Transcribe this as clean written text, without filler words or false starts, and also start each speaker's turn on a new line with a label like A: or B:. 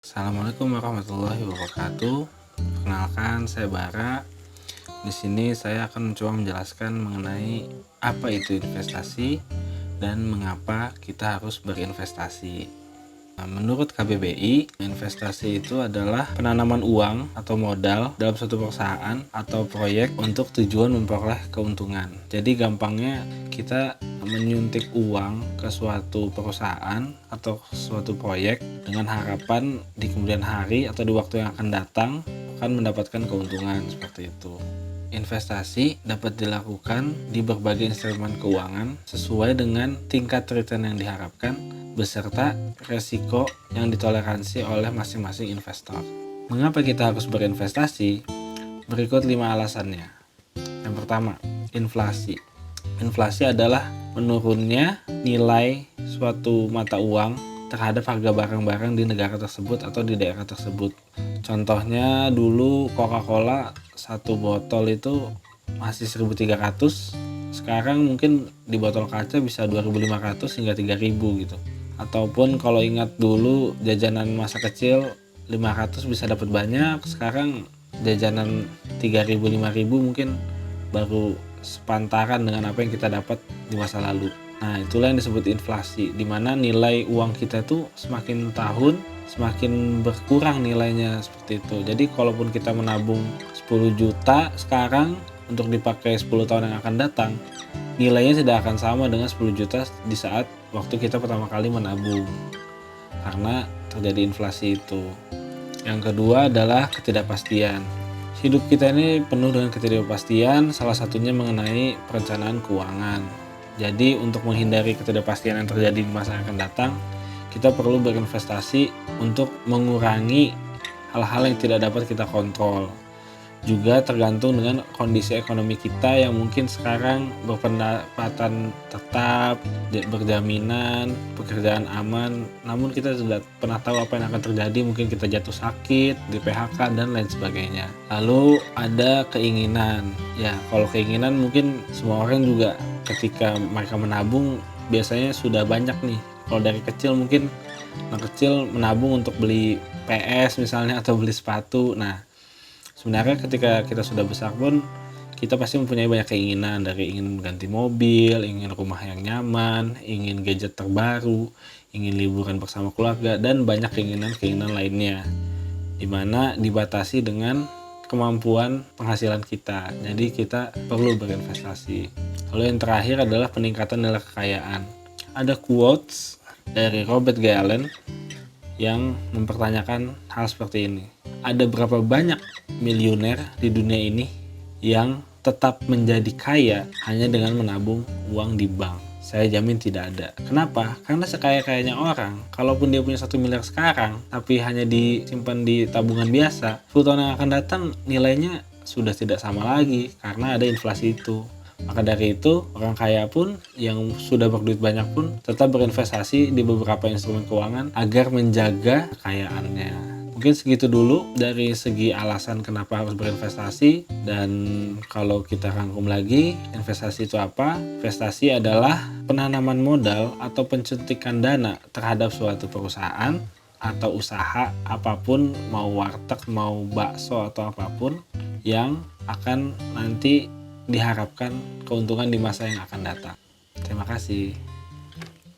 A: Assalamualaikum warahmatullahi wabarakatuh. Perkenalkan, saya Bara. Di sini saya akan mencoba menjelaskan mengenai apa itu investasi dan mengapa kita harus berinvestasi. Menurut KBBI, investasi itu adalah penanaman uang atau modal dalam suatu perusahaan atau proyek untuk tujuan memperoleh keuntungan. Jadi gampangnya kita menyuntik uang ke suatu perusahaan atau suatu proyek dengan harapan di kemudian hari atau di waktu yang akan datang akan mendapatkan keuntungan seperti itu. Investasi dapat dilakukan di berbagai instrumen keuangan sesuai dengan tingkat return yang diharapkan beserta resiko yang ditoleransi oleh masing-masing investor. Mengapa kita harus berinvestasi? Berikut 5 alasannya. Yang pertama, inflasi. Inflasi adalah menurunnya nilai suatu mata uang terhadap harga barang-barang di negara tersebut atau di daerah tersebut. Contohnya dulu Coca-Cola satu botol itu masih 1.300, sekarang mungkin di botol kaca bisa 2.500 hingga 3.000 gitu. Ataupun kalau ingat dulu jajanan masa kecil 500 bisa dapat banyak, sekarang jajanan 3.000 5.000 mungkin baru sepantaran dengan apa yang kita dapat di masa lalu. Nah, itulah yang disebut inflasi, di mana nilai uang kita tuh semakin tahun semakin berkurang nilainya seperti itu. Jadi kalaupun kita menabung 10 juta sekarang untuk dipakai 10 tahun yang akan datang, nilainya tidak akan sama dengan 10 juta di saat waktu kita pertama kali menabung, karena terjadi inflasi itu. Yang kedua adalah ketidakpastian. Hidup kita ini penuh dengan ketidakpastian, salah satunya mengenai perencanaan keuangan. Jadi untuk menghindari ketidakpastian yang terjadi di masa yang akan datang, kita perlu berinvestasi untuk mengurangi hal-hal yang tidak dapat kita kontrol. Juga tergantung dengan kondisi ekonomi kita yang mungkin sekarang berpendapatan tetap, berjaminan, pekerjaan aman, namun kita tidak pernah tahu apa yang akan terjadi, mungkin kita jatuh sakit, di PHK dan lain sebagainya. Lalu ada keinginan. Ya, kalau keinginan mungkin semua orang juga ketika mereka menabung biasanya sudah banyak nih. Kalau dari kecil mungkin anak kecil menabung untuk beli PS misalnya atau beli sepatu. Nah, sebenarnya ketika kita sudah besar pun kita pasti mempunyai banyak keinginan, dari ingin ganti mobil, ingin rumah yang nyaman, ingin gadget terbaru, ingin liburan bersama keluarga, dan banyak keinginan-keinginan lainnya, dimana dibatasi dengan kemampuan penghasilan kita. Jadi kita perlu berinvestasi. Lalu yang terakhir adalah peningkatan nilai kekayaan. Ada quotes dari Robert Gallen yang mempertanyakan hal seperti ini. Ada berapa banyak miliuner di dunia ini yang tetap menjadi kaya hanya dengan menabung uang di bank? Saya jamin tidak ada. Kenapa? Karena sekaya-kayanya orang, kalaupun dia punya 1 miliar sekarang, tapi hanya disimpan di tabungan biasa, 10 tahun yang akan datang nilainya sudah tidak sama lagi karena ada inflasi itu. Maka dari itu, orang kaya pun yang sudah berduit banyak pun tetap berinvestasi di beberapa instrumen keuangan agar menjaga kekayaannya. Mungkin segitu dulu dari segi alasan kenapa harus berinvestasi. Dan kalau kita rangkum lagi, investasi itu apa? Investasi adalah penanaman modal atau pencuntikan dana terhadap suatu perusahaan atau usaha apapun, mau warteg, mau bakso atau apapun, yang akan nanti diharapkan keuntungan di masa yang akan datang. Terima kasih.